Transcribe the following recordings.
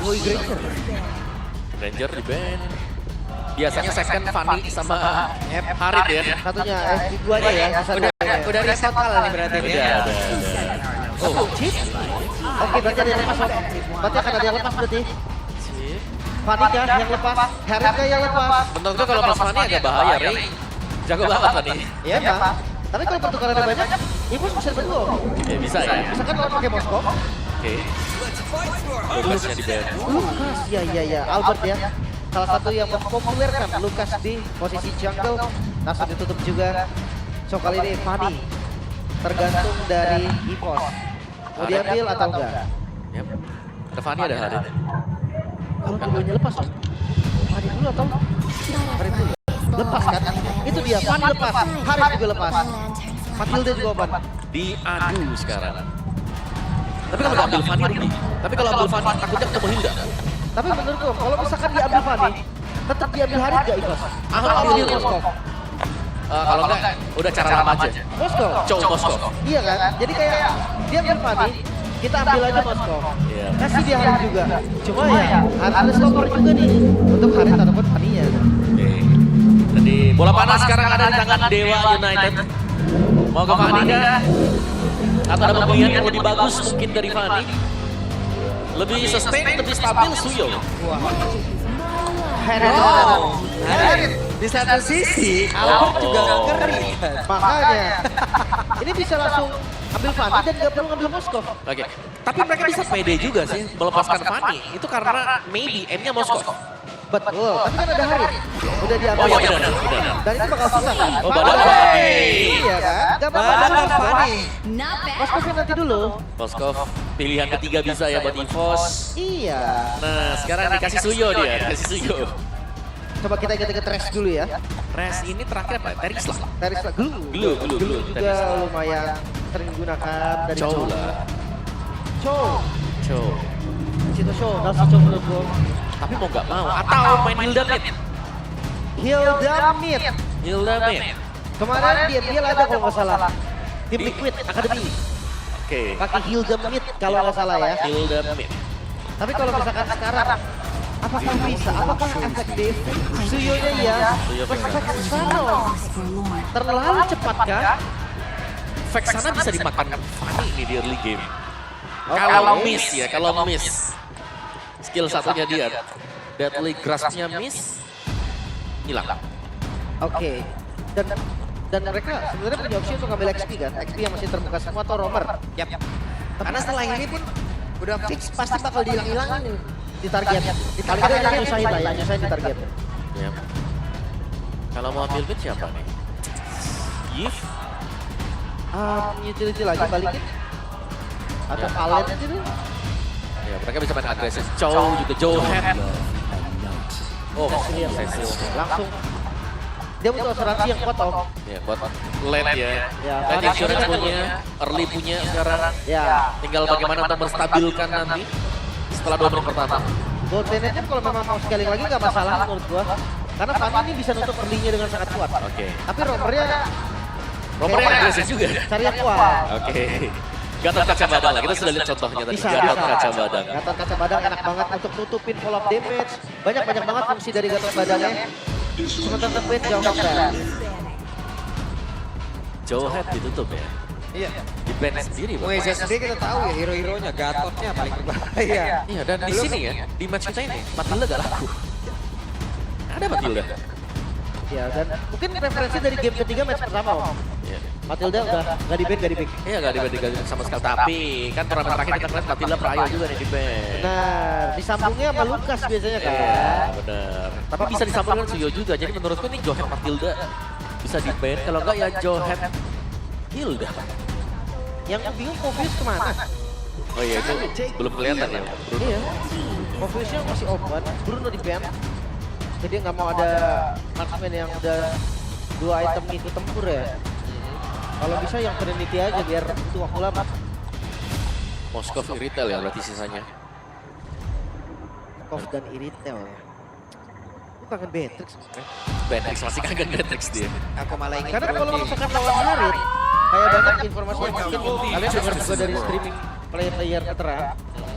Woi, Granger. Ranger di band. Biasanya second Fanny sama Harit ya. Satunya FD2-nya ya. Udah reset kalah nih berarti Udah, ya. ada. Oh, Chip. Oke, berarti ada yang lepas. Berarti akan ada yang lepas berarti. Chip. Fanny yang lepas, Harit yang lepas. Menurut gue kalau Mas Fanny agak bahaya, Ray. Jago banget Fanny. Iya, Pak. Tapi kalau pertukarannya banyak, Ibu bisa berdua. Ya bisa ya. Misalkan kalau pakai Moskow. Oke. Lucasnya di band. Lukas, iya. Albert ya. Salah satu yang mempopulerkan Lukas di posisi jungle. Langsung ditutup juga. So kali ini Fanny. Tergantung dari EVOS. Mau diambil atau enggak? Yap. Ada Fanny ada Harit. Kalau keduanya lepas, Fanny dulu atau Harit dulu? Lepas kan? Itu dia, Fanny lepas, Harit juga lepas. Matilda juga obat. Diadu sekarang. Tapi kalau nggak ambil Fanny rugi. Tapi kalau ambil Fanny takutnya ketemu Hilda. Tapi menurutku kalau misalkan diambil Fanny, tetap diambil Harit gak Ikhlas? Atau ambil Moskow? Kalau enggak, udah cara lama aja. Moskow? Cow Moskow. Iya kan? Jadi kayak dia ambil Fanny, kita ambil aja Moskow. Iya. Kasih dia Harit juga. Cuma ya harus ada stopper juga nih untuk Harit ataupun Fanny-nya. Oke. Jadi bola panas sekarang ada di tangan Dewa United. Mau ke Fanny kah? Atau ada pemilihan yang lebih bagus mungkin dari Fanny? Lebih sustain, lebih stabil Suyo. Harit. Oh, Harit. Di satu sisi, Albert juga ngeri. Makanya ini bisa langsung ambil Fanny dan gak perlu ngambil Moskow. Oke. Tapi mereka bisa pede juga sih melepaskan Fanny. Itu karena maybe M-nya Moskow. Betul, tapi kan ada Harit. Udah diambil. Oh iya benar. Dan itu bakal susah kan? Oh badal Fanny. Iya kan? Gak bakal Badal susah. Fanny. Moskow nanti dulu. Moskow pilihan ketiga bisa ya buat EVOS. Iya. Nah sekarang dikasih Suyo dia, dikasih Suyo. Coba kita ingat-ingat Trash dulu ya. Res ini terakhir apa? Teris lah. Trash Glue. Glue. Juga Teris. lumayan sering digunakan dari Chow lah. Chow. Chow. Situ Chow, langsung Chow menurut gua. Tapi mau nggak mau atau main Hilda mid. Hilda Mid. Hilda mid. Kemarin dia ada kalau nggak salah. Tim Liquid Academy. Oke. Pakai Hilda Mid kalau nggak salah ya. Hilda mid. Tapi kalau misalkan sekarang, apakah bisa? Apakah efektif? Suyonya ya, Suyo efek sana terlalu cepat kah? Fake sana bisa dimakan Fanny nih di early game. Oke. Kalau miss ya, kalau miss. Skill satunya dia. Deadly Grasp-nya miss. Hilang. Oke. Dan mereka sebenarnya punya opsi untuk ngambil XP kan? XP yang masih terbuka semua atau roamer. Yap. Karena setelah ini pun udah fix pasti bakal dihilang-hilangin. Di target. Paling nggak yang nyusahin lah, yang nyusahin di target. Ya. Kalau mau ambil mid siapa nih? Yif. Utility lagi balikin. Atau Ya. Allen gitu. Ya, mereka bisa main agresif. Chow juga Johan. Oh, Cecil. Langsung. Dia butuh asuransi yang kuat om. Ya, buat lane ya. Ya, Dan insurance punya, early punya sekarang. Ya. Tinggal bagaimana untuk menstabilkan nanti setelah 2 menit pertama. Gold Tenetnya kalau memang mau scaling lagi nggak masalah menurut gua. Karena Fanny ini bisa nutup early-nya dengan sangat kuat. Oke. Tapi roamernya Romernya agresif juga. cari yang kuat. Oke. Gatot kaca badang lah, kita sudah lihat contohnya tadi. Bisa, Gatot bisa. kaca badang. Gatot kaca badang enak banget untuk nutupin follow up damage. Banyak banget fungsi dari Gatot badangnya. Sementara nutupin jauh kan. Johan ditutup ya. Iya. Di band sendiri Bang. Weza sendiri kita tahu ya hero-heronya, Gatotnya paling berbahaya. Iya, dan di sini ya, di match kita ini, Matilda gak laku. Ada Matilda. Ya dan mungkin referensi dari game ketiga match pertama om. Iya. Matilda udah nggak di ban nggak di pick. Iya gak dibandingkan sama sekali, tapi kan turnamen terakhir kita ngeliat Matilda Prayo juga nih di band. Benar, disambungnya sama Lukas biasanya kan. Iya, benar. Tapi bisa disambung dengan Suyo juga, jadi menurutku ini Johan Matilda bisa di band, kalau enggak ya Johan Hilda. Yang bingung Mobius kemana? Oh iya, itu belum kelihatan ya. Bruno. Iya, Mobiusnya masih open, Bruno di ban. Jadi nggak mau ada marksman yang udah 2 item ikut tempur ya. Kalau bisa yang Trinity aja biar itu waktu lama. Moskov Iritel ya berarti sisanya. Kov dan Iritel ya. Lu kangen Beatrix. Beatrix masih kangen Beatrix dia. Aku malah ingin Karena kalau berhenti. misalkan lawan Harit, kayak banyak informasi yang mungkin kalian dengar juga dari streaming player-player veteran.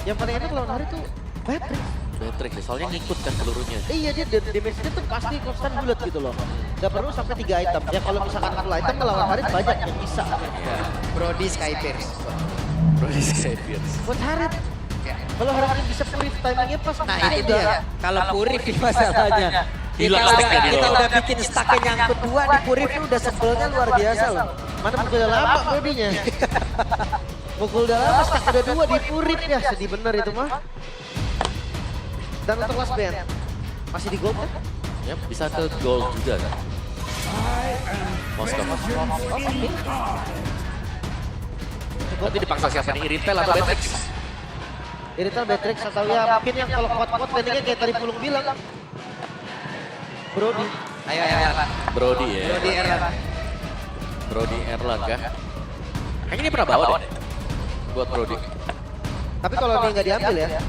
Yang paling enak lawan Harit tuh Patrick. Patrick nih, soalnya ngikut kan pelurunya. Iya dia damage-nya tuh pasti konstan bulat gitu loh. Gak perlu sampai 3 item. Ya kalau misalkan full item melawan Harit banyak yang bisa. Ya, Brody Skypierce. Brody Skypierce. Buat Harit. Kalau Harit bisa purif timingnya pas. Nah itu dia. Kalau Purif ini masalahnya. Hilang Kita stacknya di kita bawah. udah bikin stacknya nyangkut 2 di Purif ini udah sebelnya luar biasa loh. Mana mukul udah lama bodinya. Mukul udah lama, stack udah 2 di purif ya. Sedih bener itu mah. Dan untuk last band, masih di gold kan? Ya, bisa ke gold juga kan. Moskov. Nanti dipaksa siapa nih? Iritel atau Betrix? Iritel, Betrix atau ya mungkin yang kalau kuat-kuat landingnya kayak tadi Pulung bilang. Brody. Ayo Erlan. Brody ya. Brody Erlan. Brody Erlangga. Kayaknya dia pernah bawa deh. Buat Brody. Tapi kalau ini nggak diambil ya,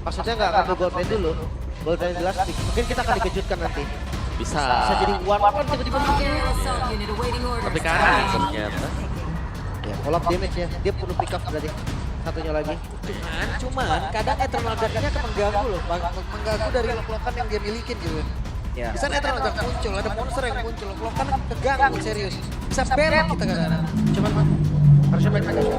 maksudnya nggak ambil gold band dulu. Gold band di last pick. Mungkin kita akan dikejutkan nanti. Bisa. Bisa jadi one tiba-tiba mungkin. Tapi kanan ternyata. Ya, collab damage ya. Dia perlu pick up berarti. Satunya lagi. Cuman kadang Eternal Guard-nya akan mengganggu loh. Mengganggu dari lock-lockan yang dia milikin gitu. Ya. Bisa Eternal Guard muncul, ada monster yang muncul. Lock-lockan keganggu serius. Bisa band kita kadang-kadang. Cuman harusnya mereka harusnya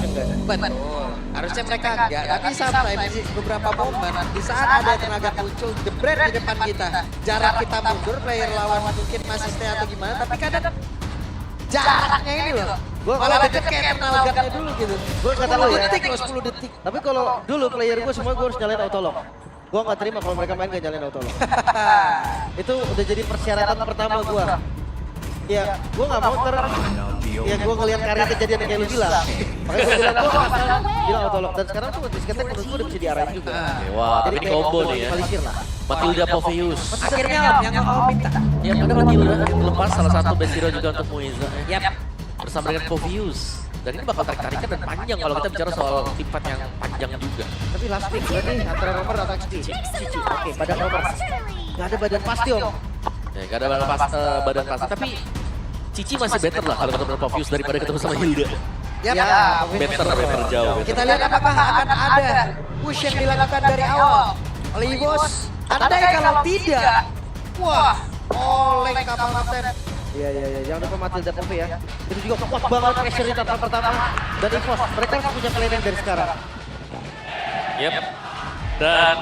enggak. Betul. Harusnya mereka enggak. Tapi sometimes di beberapa momen di saat ada tenaga muncul jebret di depan kita, jarak kita mundur, player lawan mungkin masih stay atau gimana, tapi kadang jaraknya ini loh. Gua Malah deket kayak Eternal Guard-nya dulu gitu. Gua kata 10 lu ya. detik loh, 10 detik. Tapi kalau dulu player gue semua gue harus nyalain autolock. Gue nggak terima kalau mereka main gak nyalain autolock. Itu udah jadi persyaratan pertama gue. Ya, gue nggak mau ya gue ngeliat karya kejadian yang kayak lu bilang. Makanya gue bilang gue bilang autolock. Dan sekarang tuh disketek menurut gue udah bisa diarahin juga. Wah, tapi Jadi ini kayak combo nih ya. minimalisir lah. Matilda Popheus. Akhirnya yang mau minta. Ya, ada Matilda lepas salah satu best hero juga untuk Muiza. Yap. Bersama dengan Popheus. Dan ini bakal tarik-tarikan dan panjang kalau kita bicara soal teamfight yang panjang juga. Tapi last pick berarti antara Romer atau XP. Cici. Oke, badan Romer. Gak ada badan pasti om. Ya, gak ada badan pasti, tapi Cici masih better lah kalau ketemu Popheus daripada ketemu sama Hilda. Yap. Better jauh. Better. Kita lihat apakah akan ada push yang dilakukan dari awal oleh Evos. Andai kalau tidak, wah, oleng kapal kapten. Iya, yang depan Matilda Pove ya. Itu juga kuat banget pressure di tatap pertama. Dan Evos, mereka harus punya planning dari sekarang. Yep. Dan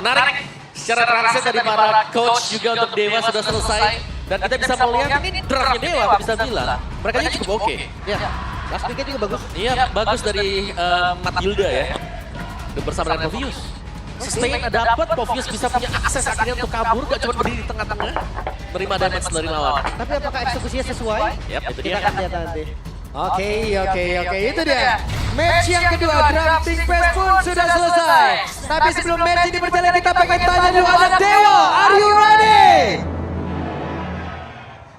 menarik secara transit dari para coach juga untuk Dewa sudah selesai. Dan kita bisa melihat ini draftnya Dewa, aku bisa bilang. Mereka ini cukup oke. Ya, last picknya juga bagus. Iya, bagus dari Matilda ya. Bersama dengan Popheus. Sustain dapat, Popheus bisa punya akses akhirnya untuk kabur, gak cuma berdiri di tengah-tengah. Terima damage dari lawan. Tapi apakah eksekusinya sesuai? Yap, itu Kita dia. akan lihat nanti. Oke, itu dia. Match yang kedua, drafting phase pun sudah selesai. Tapi sebelum match ini berjalan, kita pengen tanya dulu ada Dewa, are you ready?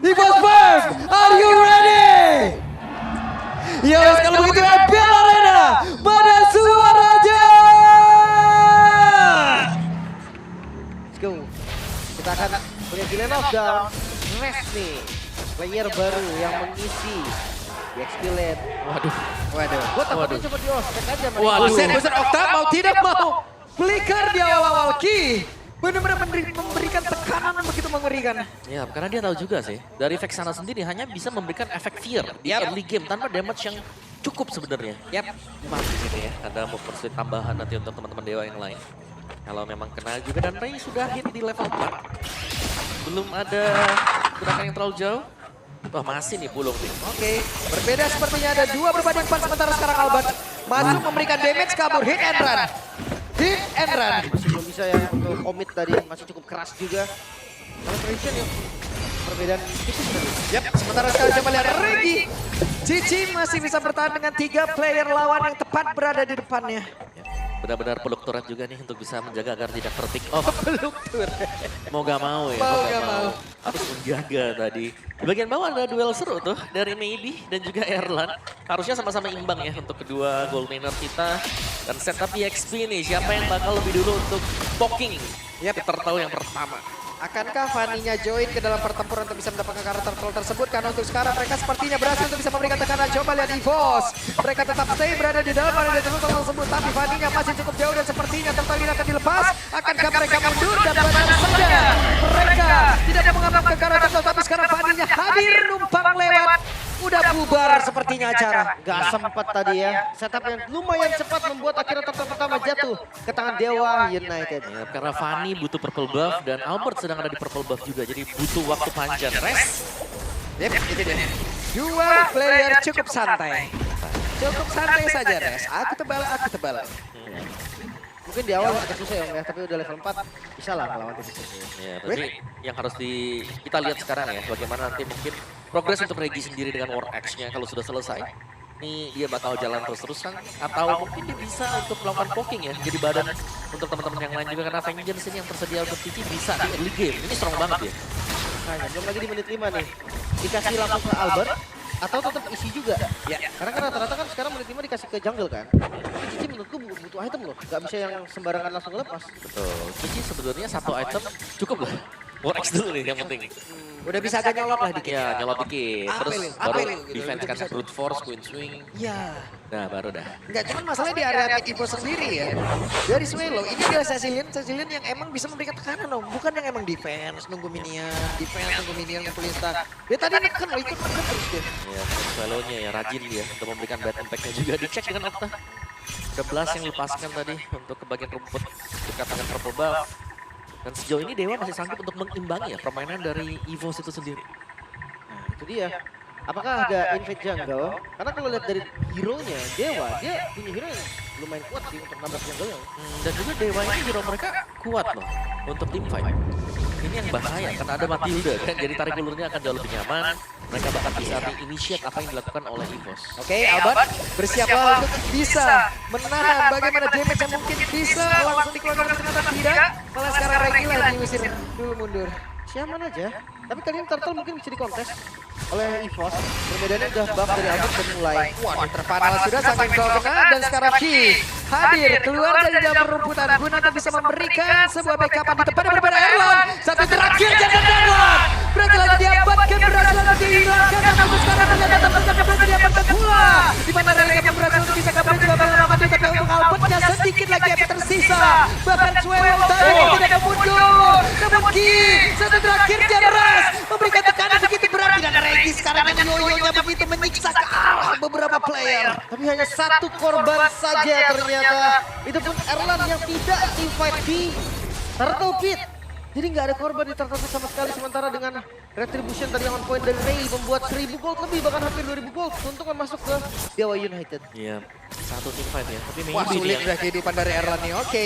Evos Firm, are you ready? Yos, kalau begitu MPL Arena, pada suaranya. Let's go. Kita akan melihat di lane of down. Rest nih. Player baru yang mengisi di XP lane. Waduh. Gue takutnya cuma di ospek aja. Man. Waduh. Buset, Okta mau tidak mau. Flicker di awal-awal Ki. Benar-benar memberikan tekanan yang begitu mengerikan. Ya, karena dia tahu juga sih, dari Vexana sendiri hanya bisa memberikan efek fear di early game tanpa damage yang cukup sebenarnya. Yap. Mati gitu ya, ada move pursuit tambahan nanti untuk teman-teman Dewa yang lain. Kalau memang kena juga dan Ray sudah hit di level 4. Belum ada gerakan yang terlalu jauh. Wah masih nih Pulung nih. Oke, berbeda sepertinya ada 2 berbanding 4 sementara sekarang Alban masuk memberikan damage kabur hit and run. Hit and run. Masih belum bisa ya untuk komit tadi masih cukup keras juga. Kalau Tradition ya perbedaan tipis tadi. Yap, sementara sekarang coba lihat Regi. Cici masih bisa bertahan dengan 3 player lawan yang tepat berada di depannya. Benar-benar peluk turret juga nih untuk bisa menjaga agar tidak terpick off. Peluk tur. Mau gak mau ya, Mau gak mau. Harus menjaga tadi. Di bagian bawah ada duel seru tuh dari Maybe dan juga Erlan. Harusnya sama-sama imbang ya untuk kedua gold laner kita. Dan setup EXP nih, siapa yang bakal lebih dulu untuk poking? Yap. Kita tahu yang pertama. Akankah Fanny-nya join ke dalam pertempuran untuk bisa mendapatkan karakter troll tersebut? Karena untuk sekarang mereka sepertinya berhasil untuk bisa memberikan tekanan. Coba lihat EVOS. Mereka tetap stay berada di dalam area turtle tersebut. Tapi Fanny-nya masih cukup jauh dan sepertinya turtle ini akan dilepas. Akankah mereka mundur? Dan benar saja mereka tidak mau mengamankan karakter troll. Tapi sekarang Fanny-nya hadir numpang lewat. Udah bubar sepertinya acara. Gak sempat tadi ya. Setup yang lumayan cepat membuat akhirnya turtle pertama jatuh ke tangan Dewa United. Ya, karena Fanny butuh purple buff dan Albert sedang ada di purple buff juga. Jadi butuh waktu panjang. Rest. Yep, itu dia. Dua player cukup santai. Cukup santai saja, Res. Aku tebal. Mungkin di awal agak susah ya, tapi udah level 4 bisa lah melawan tim ini. Ya, tapi yang harus kita lihat sekarang ya, bagaimana nanti mungkin progres untuk Regi sendiri dengan War Axe-nya kalau sudah selesai. Ini dia bakal jalan terus-terusan atau mungkin dia bisa untuk melakukan poking ya, jadi badan untuk teman-teman yang lain juga karena Vengeance ini yang tersedia untuk Cici bisa di early game. Ini strong banget ya. Nah, belum lagi di menit 5 nih. Dikasih langsung ke Albert atau tetap isi juga. Ya. Karena kan rata-rata kan sekarang menit 5 dikasih ke jungle kan. Tapi Cici menurutku butuh item loh. Gak bisa yang sembarangan langsung lepas. Betul. Cici sebenarnya satu item cukup lah. War Axe dulu nih yang penting. Udah bisa agak nyolot lah dikit. Ya, nyolot dikit. Apa Terus lu? Apa baru lu? Gitu. defense Udah kan bisa. brute force, queen swing. Iya. Nah, baru dah. Enggak cuma masalahnya di area mid Evo sendiri ya. Dari Swelo, ini dia Cecilian yang emang bisa memberikan tekanan dong. Bukan yang emang defense, nunggu minion, ngumpulin stack. Dia tadi neken loh, ikut neken terus dia. Ya, Swallow-nya ya rajin dia untuk memberikan bad impact-nya juga. Dicek dengan Okta. Udah Blast yang lepaskan tadi untuk ke bagian rumput dekat dengan purple buff. Dan sejauh ini Dewa masih sanggup untuk mengimbangi ya permainan dari EVOS itu sendiri. Nah, itu dia. Apakah ada invade jungle? Karena kalau lihat dari hero-nya, Dewa, dia punya hero yang lumayan kuat sih untuk nambah jungle. Dan juga Dewa ini hero mereka kuat loh untuk team fight. Ini yang bahaya karena ada Matilda kan, jadi tarik ulurnya akan jauh lebih nyaman. Mereka bahkan bisa initiate apa yang dilakukan oleh EVOS. Oke, Albert bersiaplah untuk bisa menahan bagaimana damage yang mungkin bisa langsung dikeluarkan ternyata tidak. Malah sekarang Regi lah diusir dulu mundur. Siaman aja. Tapi kali ini Turtle mungkin bisa dikontes oleh EVOS. Perbedaannya udah buff dari Albert dan mulai. Waduh, terpanal sudah sampai gol kena dan sekarang Ki hadir keluar dari dalam perumputan guna untuk bisa memberikan sebuah backup di depan berbeda Erlan. Satu terakhir jangan Erlan. Berhasil lagi diamankan, berhasil lagi dihilangkan. Namun sekarang ternyata teman-teman berhasil diamankan pula. Di mana Regi yang berhasil untuk bisa kabur juga melakukan tapi untuk Albertnya sedikit lagi yang tersisa. Bahkan Swell tadi tidak mundur. Namun Ki satu terakhir Jaras memberikan tekanan begitu berat dan Regi sekarang dengan yoyonya begitu menyiksa ke arah beberapa player. Tapi hanya satu korban saja ternyata. Itu pun Erlan yang tidak teamfight di Turtle Pit. Jadi nggak ada korban di Turtle Pit sama sekali. Sementara dengan retribution tadi yang on point dari Ray membuat 1000 gold lebih, bahkan hampir 2000 gold. Keuntungan masuk ke Dewa United. Iya, satu team fight ya. Tapi Wah, maybe sulit dia udah kehidupan dari Erlan nih, oke.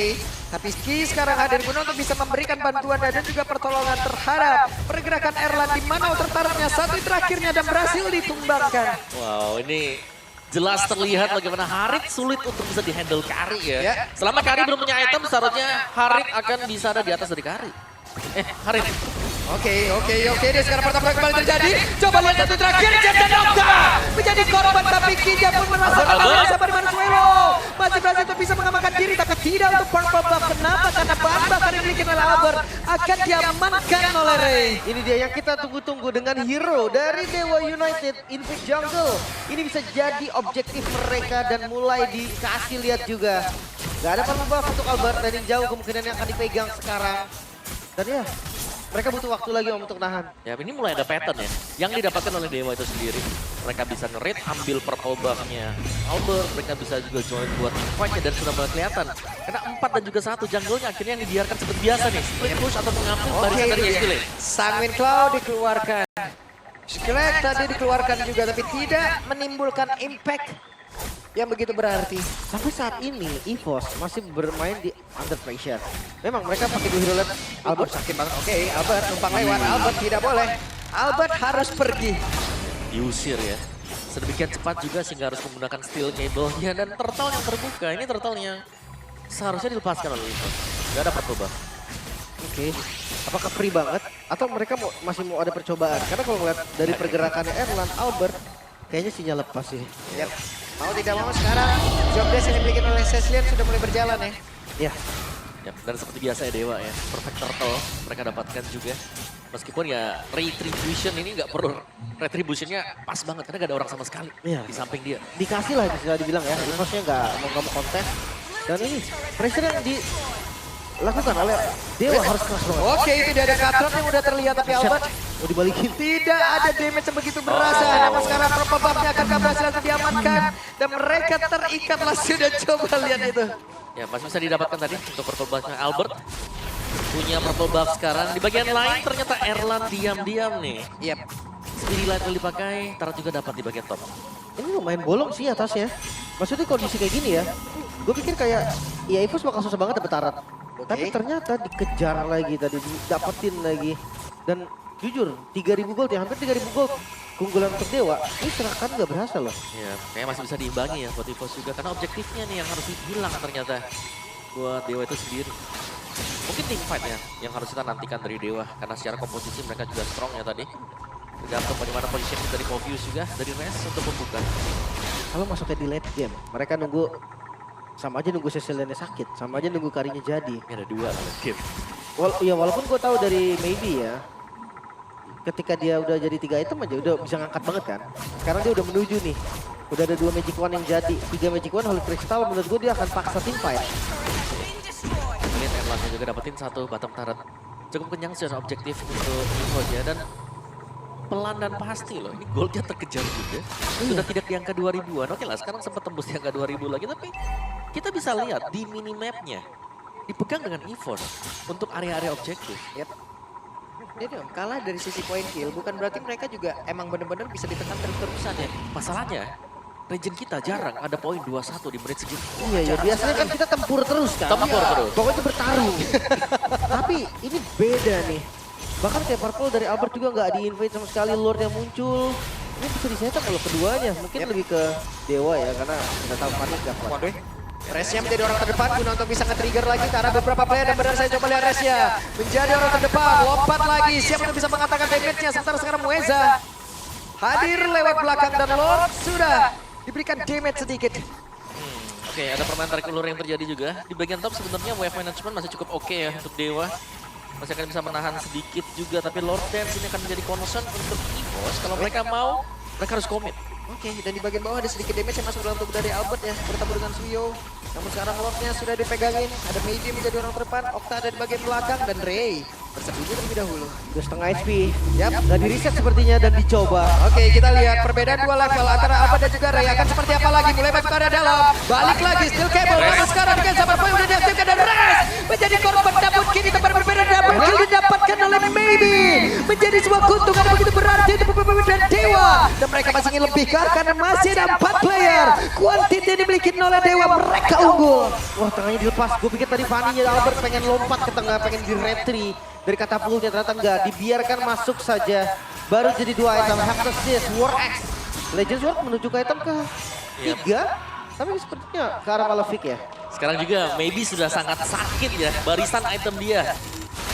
Tapi Ki sekarang hadir guna untuk bisa memberikan bantuan dan juga pertolongan terhadap pergerakan Erlan di mana tertaruhnya satu terakhirnya dan berhasil ditumbangkan. wow, ini jelas terlihat bagaimana Harit sulit untuk bisa dihandle Kari ya. Ya. Selama Kari belum punya item, seharusnya Harit akan bisa ada di atas dari Kari. Harit. Oke, dia sekarang pertama kembali terjadi. Coba lihat satu terakhir, Jaden Okta menjadi korban tapi Kinja pun merasakan Albert. bersama dengan Swelo. Masih berhasil untuk bisa mengamankan diri tapi tidak untuk purple buff. Kenapa? Karena bahan bakar yang dimiliki oleh Albert akan diamankan oleh Ray. Ini dia yang kita tunggu-tunggu dengan hero dari Dewa United, Invade Jungle. Ini bisa jadi objektif mereka dan mulai dikasih lihat juga. Gak ada purple buff untuk Albert dan yang jauh kemungkinan yang akan dipegang sekarang. Dan ya, mereka butuh waktu lagi untuk nahan. Ya ini mulai ada pattern ya, yang didapatkan oleh Dewa itu sendiri. Mereka bisa nge-raid, ambil purple buff-nya Albert, mereka bisa juga join buat fight-nya dan sudah mulai kelihatan. Karena 4 dan juga 1 jungle-nya akhirnya yang dibiarkan seperti biasa nih, split push atau mengambil barisan dari Eskile. Sanguine Cloud dikeluarkan. Skelek tadi dikeluarkan juga tapi tidak menimbulkan impact yang begitu berarti. Sampai saat ini EVOS masih bermain di under pressure. Memang mereka pakai dua hero lane. Albert sakit banget. Oke, Albert numpang lewat. Albert tidak boleh. Albert harus pergi. Diusir ya. Sedemikian cepat juga sehingga harus menggunakan steel cable-nya dan turtle yang terbuka. Ini turtle yang seharusnya dilepaskan oleh EVOS. Gak ada purple buff. Oke. Apakah free banget? Atau mereka masih mau ada percobaan? Karena kalau ngeliat dari pergerakannya Erlan, Albert, kayaknya sinyal lepas sih. Yep. Mau tidak mau sekarang job desk yang dimiliki oleh Cecilian sudah mulai berjalan ya. Ya. Ya, dan seperti biasa ya Dewa ya, perfect turtle mereka dapatkan juga. Meskipun ya retribution ini nggak perlu, retributionnya pas banget karena nggak ada orang sama sekali Iya. di samping dia. Dikasih lah bisa dibilang ya, Evosnya nggak mau kontes. Dan ini pressure yang dilakukan oleh Dewa harus keras banget. Oke, itu dia ada Katron yang udah terlihat tapi Albert Mau dibalikin. tidak ada damage yang begitu berasa. Namun sekarang purple buff-nya akan berhasil langsung diamankan. Dan mereka terikat lah sudah coba lihat itu. Ya masih bisa didapatkan tadi untuk purple buff-nya Albert. Punya purple buff sekarang. Di bagian lain ternyata Erlan diam-diam nih. Yap. Speedy Light yang dipakai, Tarat juga dapat di bagian top. Ini lumayan bolong sih atasnya. Maksudnya kondisi kayak gini ya. Gue pikir kayak ya Evos bakal susah banget dapet Tarat. Tapi ternyata dikejar lagi tadi, didapetin lagi. Dan jujur 3000 gold ya, hampir 3000 gold. Keunggulan untuk Dewa, ini serangan nggak berhasil loh. Ya, kayaknya masih bisa diimbangi ya buat Evos juga. Karena objektifnya nih yang harus hilang ternyata. Buat Dewa itu sendiri. Mungkin team fight ya yang harus kita nantikan dari Dewa. Karena secara komposisi mereka juga strong ya tadi. Tergantung bagaimana positioning dari Mobius juga, dari Rest untuk membuka. Kalau masuknya di late game, mereka nunggu sama aja nunggu Cecilianya sakit, sama aja nunggu Karinya jadi. Ini ada 2 game. Ya walaupun gue tahu dari Maybe ya, ketika dia udah jadi 3 item aja udah bisa ngangkat banget kan. Sekarang dia udah menuju nih, udah ada 2 Magic Wand yang jadi, 3 Magic Wand Holy Crystal, menurut gue dia akan paksa team fight. Lihat Erlannya juga dapetin 1 bottom turret. Cukup kenyang secara objektif untuk Evos ya, dan pelan dan pasti loh, ini goldnya terkejar juga. Sudah tidak di angka 2000-an, oke lah sekarang sempat tembus di angka 2000 lagi, tapi kita bisa lihat di minimapnya dipegang dengan Evos untuk area-area objektif. Yap. Jadi kalah dari sisi point kill bukan berarti mereka juga emang bener-bener bisa ditekan terus-terusan ya. Masalahnya, region kita jarang ada poin 21 di menit segitu. Iya ya, biasanya kan kita tempur terus kan. Tempur terus. Pokoknya bertarung. Tapi ini beda nih. Bahkan kayak Purple dari Albert juga nggak di-invade sama sekali, Lord yang muncul. Ini bisa disetak kalau keduanya, mungkin lebih ke Dewa ya, karena kita tahu panik gak kuat. Waduh. Resnya menjadi orang terdepan guna untuk bisa nge-trigger lagi ke arah beberapa player dan benar saya coba lihat Resnya. Menjadi orang terdepan, lompat lagi, siap untuk bisa mengatakan damage-nya. Sementara sekarang Mueza hadir lewat belakang dan Lord sudah diberikan damage sedikit. Oke, ada permainan tarik ulur yang terjadi juga. Di bagian top sebenarnya wave management masih cukup oke ya untuk Dewa. Masih akan bisa menahan sedikit juga, tapi Lord Dance ini akan menjadi concern untuk Evos. Kalau mereka mau, mereka harus komit. Oke, dan di bagian bawah ada sedikit damage yang masuk dalam tubuh dari Albert ya, bertemu dengan Suyo. Namun sekarang Lordnya sudah dipegangin, ada Maybe menjadi orang terdepan, Okta ada di bagian belakang, dan Ray bersembunyi terlebih dahulu. Udah setengah HP. Yap. Udah di reset sepertinya dan dicoba. Oke, kita lihat perbedaan 2 level antara Albert dan juga Ray akan seperti apa lagi, mulai masuk ke area dalam, balik lagi, still cable, namun sekarang dengan sabar point udah diaktifkan dan Rest menjadi korban, namun kini tempat berbeda, double kill didapatkan oleh Maybe. Menjadi sebuah keuntungan yang begitu berarti untuk pemain dan Dewa. Dan mereka masih ingin lebih karena masih ada 4 player. Quantity yang dimiliki oleh Dewa, mereka unggul. Wah, tengahnya dilepas. Gue pikir tadi Fanny-nya Albert pengen lompat ke tengah, pengen di retry dari katapultnya, ternyata enggak. Dibiarkan masuk saja. Baru jadi 2 item, Heptasis, War X. Legend Sword menuju ke item ke 3. Tapi sepertinya ke arah Malefic ya. Sekarang juga Maybe sudah sangat sakit ya barisan item dia.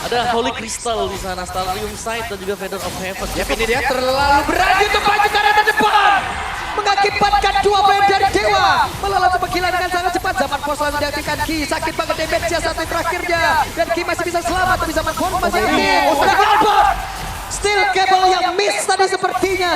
Ada Holy Crystal di sana, Starium Sight dan juga Feather of Heaven. Yap, ini dia terlalu berani untuk maju ke arah depan. Mengakibatkan 2 player dari Dewa melawan pengkilan dengan sangat cepat. Zaman pos lalu diaktifkan Ki, sakit banget damage-nya satu terakhirnya. Dan Ki masih bisa selamat, tapi zaman pos masih aktif. Dan Albert, still cable yang miss tadi sepertinya.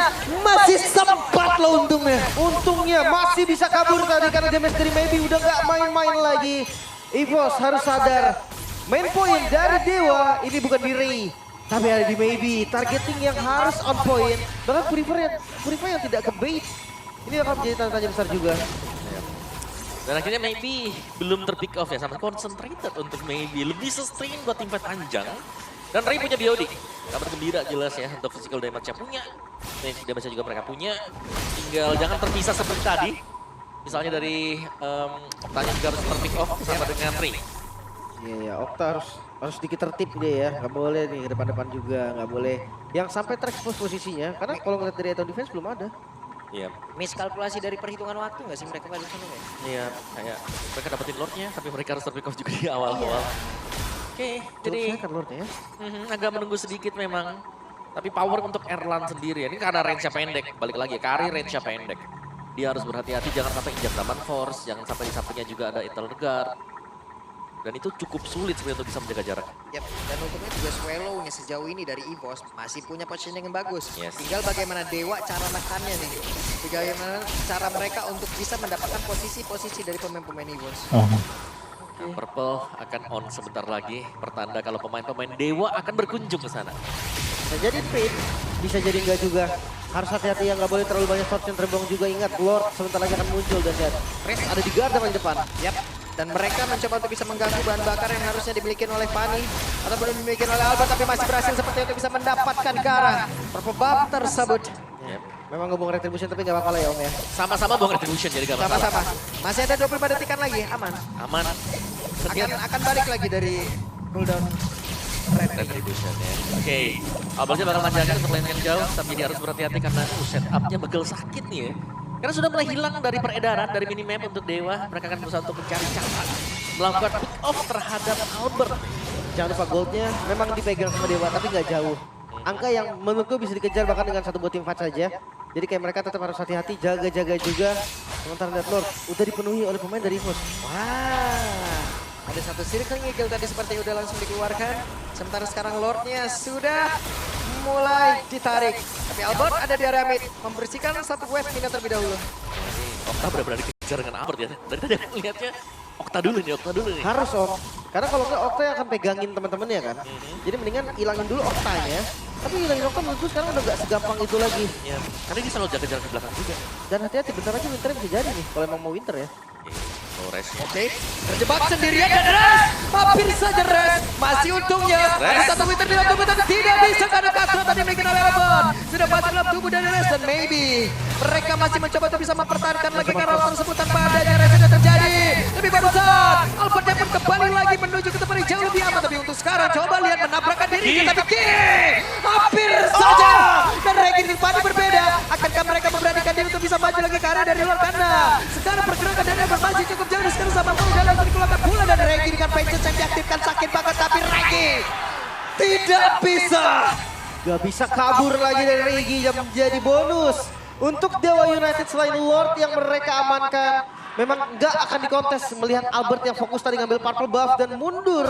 Masih sempat loh untungnya. Untungnya masih bisa kabur tadi karena damage dari Maybe udah nggak main-main lagi. Evos harus sadar, main point dari Dewa ini bukan di Ray, tapi ada di Maybe. Targeting yang harus on point. Bahkan Purifier yang tidak ke bait. Ini akan menjadi tanda tanya besar juga. Dan akhirnya Maybe belum terpick off ya, sama concentrated untuk Maybe. Lebih sustain buat tim fight panjang. Dan Ray punya BOD. Kabar gembira jelas ya untuk physical damage-nya punya. Magic damage-nya juga mereka punya. Tinggal jangan terpisah seperti tadi. Misalnya dari Oktanya juga harus terpick off sama dengan Ray. Iya ya, Okta harus sedikit tertib dia ya. Nggak boleh nih ke depan-depan juga, nggak boleh yang sampai terekspos posisinya. Karena kalau ngeliat dari item defense belum ada. Iya. Miskalkulasi dari perhitungan waktu nggak sih mereka balik sana ya? Iya, kayak mereka dapetin Lordnya, tapi mereka harus terpick off juga di awal-awal. Oke, jadi Saya kan Lordnya ya. agak menunggu sedikit memang. Tapi power untuk Erlan sendiri ya, ini karena range-nya pendek. Balik lagi, Kari range-nya pendek. Dia harus berhati-hati, jangan sampai injak Daman Force, jangan sampai di sampingnya juga ada Eternal Guard. Dan itu cukup sulit sebenarnya untuk bisa menjaga jarak. Yap, dan untungnya juga Swallow nih sejauh ini dari EVOS masih punya positioning yang bagus. Yes. Tinggal bagaimana Dewa cara menekannya nih. Bagaimana cara mereka untuk bisa mendapatkan posisi-posisi dari pemain-pemain EVOS. Nah, Purple akan on sebentar lagi. Pertanda kalau pemain-pemain Dewa akan berkunjung ke sana. Bisa jadi pin, bisa jadi enggak juga. Harus hati-hati ya, nggak boleh terlalu banyak shots yang terbuang juga. Ingat, Lord sebentar lagi akan muncul dan lihat. Race ada di garda paling depan. Yap. Dan mereka mencoba untuk bisa mengganggu bahan bakar yang harusnya dimiliki oleh Fanny ataupun dimiliki oleh Albert, tapi masih berhasil seperti itu bisa mendapatkan ke arah purple buff tersebut. Yep. Memang ngebung retribution tapi nggak bakal ya Om ya. Sama-sama Bang Retribution jadi gak masalah. Sama-sama. Masih ada 25 detikan lagi, aman. Aman. Setiap Akan balik lagi dari cooldown. Retribution ya. Oke, Albertnya bakal manjakan untuk lane yang jauh, tapi dia harus berhati-hati karena setup-nya begel sakit nih ya. Karena sudah mulai hilang dari peredaran, dari minimap untuk Dewa. Mereka akan berusaha untuk mencari cara melakukan pick off terhadap Albert. Jangan lupa goldnya memang dipegang sama Dewa tapi nggak jauh. Angka yang menurutku bisa dikejar bahkan dengan satu buat team fight saja. Jadi kayak mereka tetap harus hati-hati, jaga-jaga juga. Sementara Death Lord udah dipenuhi oleh pemain dari EVOS. Wah, ada satu circle ngigil tadi seperti udah langsung dikeluarkan. Sementara sekarang Lordnya sudah mulai ditarik. Tapi Albert ada di area mid, membersihkan satu wave mina terlebih dahulu. Okta benar-benar dikejar dengan Albert ya. Dari tadi aku melihatnya Okta dulu nih. Harus Om, karena kalau nggak Okta yang akan pegangin teman-temannya kan. Jadi mendingan hilangin dulu Oktanya. Tapi hilangin Okta menurutku sekarang udah nggak segampang itu lagi. Ya, karena dia selalu jaga jarak ke belakang juga. Dan hati-hati bentar lagi Winter bisa jadi nih kalau emang mau Winter ya. Flores. Oke, terjebak sendirian dan Res, hampir saja Res. Masih untungnya, ada satu Winter di dalam tubuh tapi tidak bisa karena kasrat tadi dimiliki oleh Albert. Sudah masuk dalam tubuh dari Res dan maybe mereka masih mencoba untuk bisa mempertahankan lagi karena tersebut tanpa adanya Res sudah terjadi. Tapi barusan Albert pun kembali lagi menuju ke tempat yang jauh lebih aman. Tapi untuk sekarang coba lihat menabrakkan diri tapi hampir saja. Dan Regi di depan berbeda. Akankah mereka memberanikan diri untuk bisa maju lagi ke arah dari luar karena sekarang pergerakan dari Albert masih cukup jauh sekarang sama mau jalan untuk dikeluarkan pula dan Regi dengan Vengeance yang diaktifkan sakit banget tapi Regi tidak bisa. Gak bisa kabur lagi dari Regi yang menjadi bonus. Untuk Dewa United selain Lord yang mereka amankan. Memang nggak akan dikontes melihat Albert yang fokus tadi ngambil purple buff dan mundur.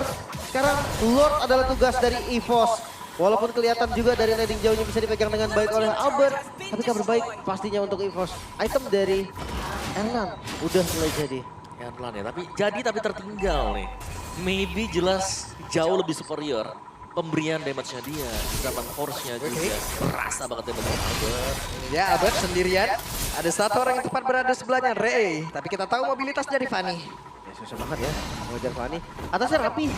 Sekarang Lord adalah tugas dari EVOS. Walaupun kelihatan juga dari landing jauhnya bisa dipegang dengan baik oleh Albert. Tapi kabar baik pastinya untuk EVOS. Item dari Erlan udah mulai jadi. Erlan ya, tapi tertinggal nih. Maybe jelas jauh lebih superior. Pemberian damage-nya dia, zaman force-nya juga. Berasa banget damage Albert. Ya Albert sendirian. Ada satu orang yang tepat berada sebelahnya Ray. Tapi kita tahu mobilitas dari Fanny. Ya susah banget ya mengejar Fanny. Atasnya rapi.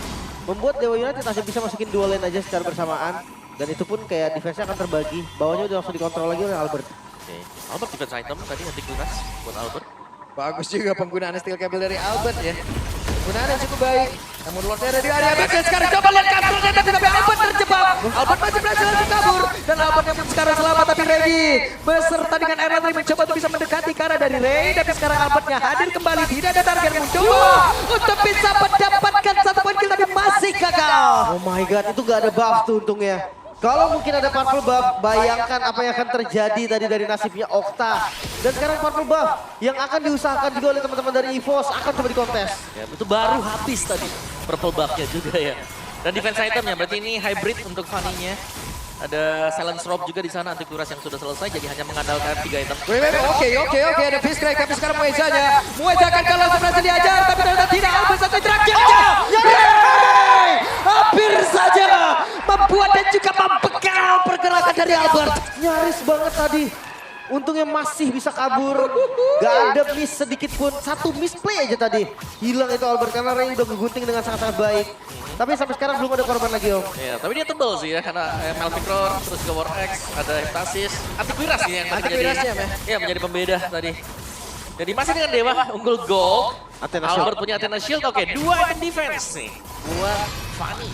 Membuat Dewa United masih bisa masukin dua lane aja secara bersamaan. Dan itu pun kayak defense-nya akan terbagi. Bawahnya udah langsung dikontrol lagi oleh Albert. Oke. Albert defense item tadi nanti lunas buat Albert. Bagus juga penggunaan steel cable dari Albert ya. Penggunaan yang cukup baik. Namun Lordnya ada di area mid dan sekarang coba lihat kantornya tapi Albert terjebak. Albert masih berhasil untuk kabur. Dan Albert yang sekarang selamat tapi Regi beserta dengan Erlan mencoba untuk bisa mendekati ke arah dari Ray. Tapi sekarang Albertnya hadir kembali. Tidak ada target mencoba untuk bisa mendapatkan satu poin kill tapi masih gagal. Oh my god, itu gak ada buff tuh untungnya. Kalau mungkin ada purple buff, bayangkan apa yang akan terjadi tadi dari nasibnya Okta. Dan sekarang purple buff yang akan diusahakan juga oleh teman-teman dari EVOS akan coba dikontes. Ya, itu baru habis tadi. Purple buff-nya juga ya. Dan defense itemnya berarti ini hybrid untuk Fanny-nya. Ada silence rob juga di sana, anti kuras yang sudah selesai jadi hanya mengandalkan 3 item. Oke, ada Fiskray tapi sekarang Muezanya. Mueza akan kalah berhasil diajar tapi ternyata tidak. Albert satu terakhir. Hampir saja membuat dan juga membegal pergerakan dari Albert. Nyaris banget tadi. Untungnya masih bisa kabur. Gak ada miss sedikit pun. Satu misplay aja tadi. Hilang itu Albert karena Ray udah ngegunting dengan sangat-sangat baik. Tapi sampai sekarang belum ada korban lagi Om. Ya, tapi dia tebal sih ya karena Melvin Roar, terus juga War X, ada Heptasis, antivirus sih yang tadi menjadi pembeda tadi. Jadi masih dengan Dewa unggul gold. Athena Albert Shield. punya Athena Shield, oke 2 item defense nih buat Fanny.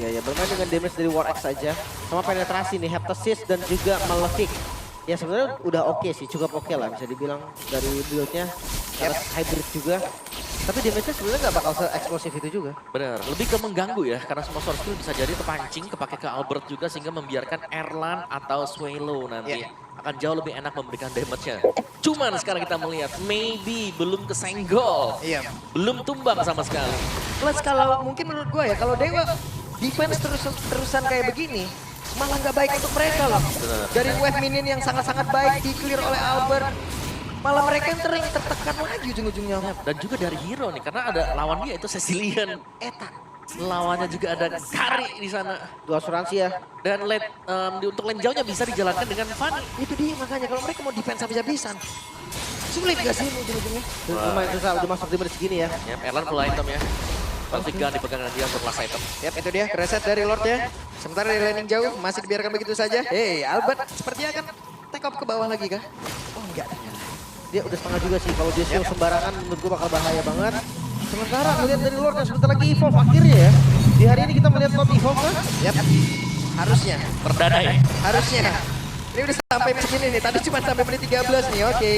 Ya bermain dengan damage dari War X saja. Sama penetrasi nih, Heptasis dan juga Malefic. Ya sebenarnya udah oke sih, cukup oke lah bisa dibilang dari build-nya. Karena hybrid juga. Tapi damage-nya sebenarnya nggak bakal se-eksplosif itu juga. Benar, lebih ke mengganggu ya karena semua source skill bisa jadi terpancing kepake ke Albert juga sehingga membiarkan Erlan atau Swallow nanti akan jauh lebih enak memberikan damage-nya. Cuman sekarang kita melihat, maybe belum kesenggol. Iya. Belum tumbang sama sekali. Plus kalau mungkin menurut gue ya, kalau Dewa defense terusan kayak begini, malah nggak baik untuk mereka loh. Benar. Dari wave minion yang sangat-sangat baik di clear oleh Albert, malah mereka yang tertekan lagi ujung-ujungnya. Dan juga dari hero nih, karena ada lawan dia itu Cecilian. Lawannya juga ada Kari di sana. Dua asuransi ya. Dan untuk lane jauhnya bisa dijalankan dengan Fanny. Itu dia makanya kalau mereka mau defense habis-habisan, sulit gak sih ujung-ujungnya? Lumayan susah, udah masuk di menit segini ya. Ya, Erlan full item ya. Selfie gun dipegang dia untuk last item. Yap, itu dia reset dari Lordnya. Sementara dari landing jauh masih dibiarkan begitu saja. Hey, Albert sepertinya akan take off ke bawah lagi kah? Oh enggak. Dia udah setengah juga sih, kalau dia show sembarangan menurut gue bakal bahaya banget. Sementara melihat dari Lord yang sebentar lagi evolve akhirnya ya. Di hari ini kita melihat Lord evolve kan? Yap, harusnya. Perdana ya. Harusnya. Ini udah sampai menit segini nih, tadi cuma sampai menit 13 nih, oke.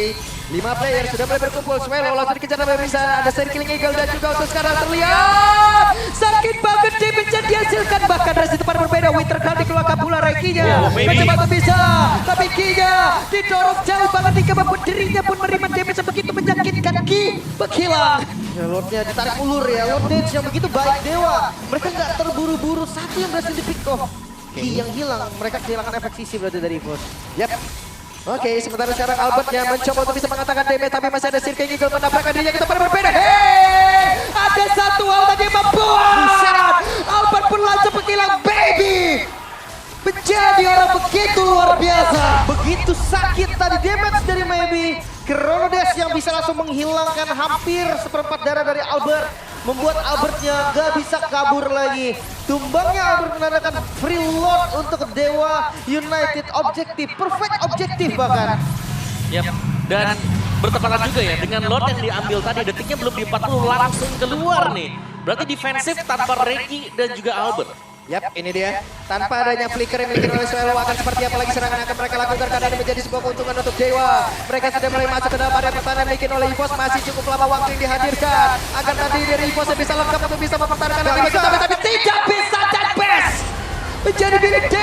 5 player sudah mulai berkumpul, Swelo langsung dikejar sampai bisa. Ada seri killing eagle dan juga untuk sekarang terlihat. Sakit banget damage yang dihasilkan, bahkan dari tempat berbeda. Winter Cloud dikeluarkan pula Rekinya. Oh, maybe. Mencoba untuk bisa, tapi Kinya didorong jauh banget hingga membuat dirinya pun menerima damage yang begitu menyakitkan. Ki menghilang. Ya Lordnya ditarik ulur ya, Lord Dance yang begitu baik Dewa. Mereka nggak terburu-buru, satu yang berhasil di pick off. Ki yang hilang, mereka kehilangan efek sisi berarti dari Evos. Yap. Oke, sementara sekarang Albertnya mencoba untuk bisa mengatakan damage, tapi masih ada Sirke Eagle menabrakkan dirinya ke tempat yang berbeda. Hey, ada satu hal tadi yang membuat Albert pun langsung menghilang, baby. Menjadi orang begitu luar biasa. Begitu sakit tadi damage dari Maybe. Chronodes yang bisa langsung menghilangkan hampir seperempat darah dari Albert. Membuat Albertnya gak bisa kabur lagi. Tumbangnya Albert menandakan free load untuk Dewa United. Objektif, perfect objektif bahkan. Yap. Dan bertepatan juga ya dengan Lord yang diambil tadi, detiknya belum di 40 langsung keluar nih. Berarti defensif tanpa Reki dan juga Albert. Yap, ini dia. Tanpa adanya flicker yang dimiliki oleh Swelo, akan seperti apa lagi serangan yang akan mereka lakukan, karena ini menjadi sebuah keuntungan untuk Dewa. Mereka sudah mulai masuk ke dalam area pertahanan yang dimiliki oleh EVOS. Masih cukup lama waktu yang dihadirkan agar nanti dari EVOS bisa lengkap untuk bisa mempertahankan tapi tidak bisa dan best menjadi milik Dewa.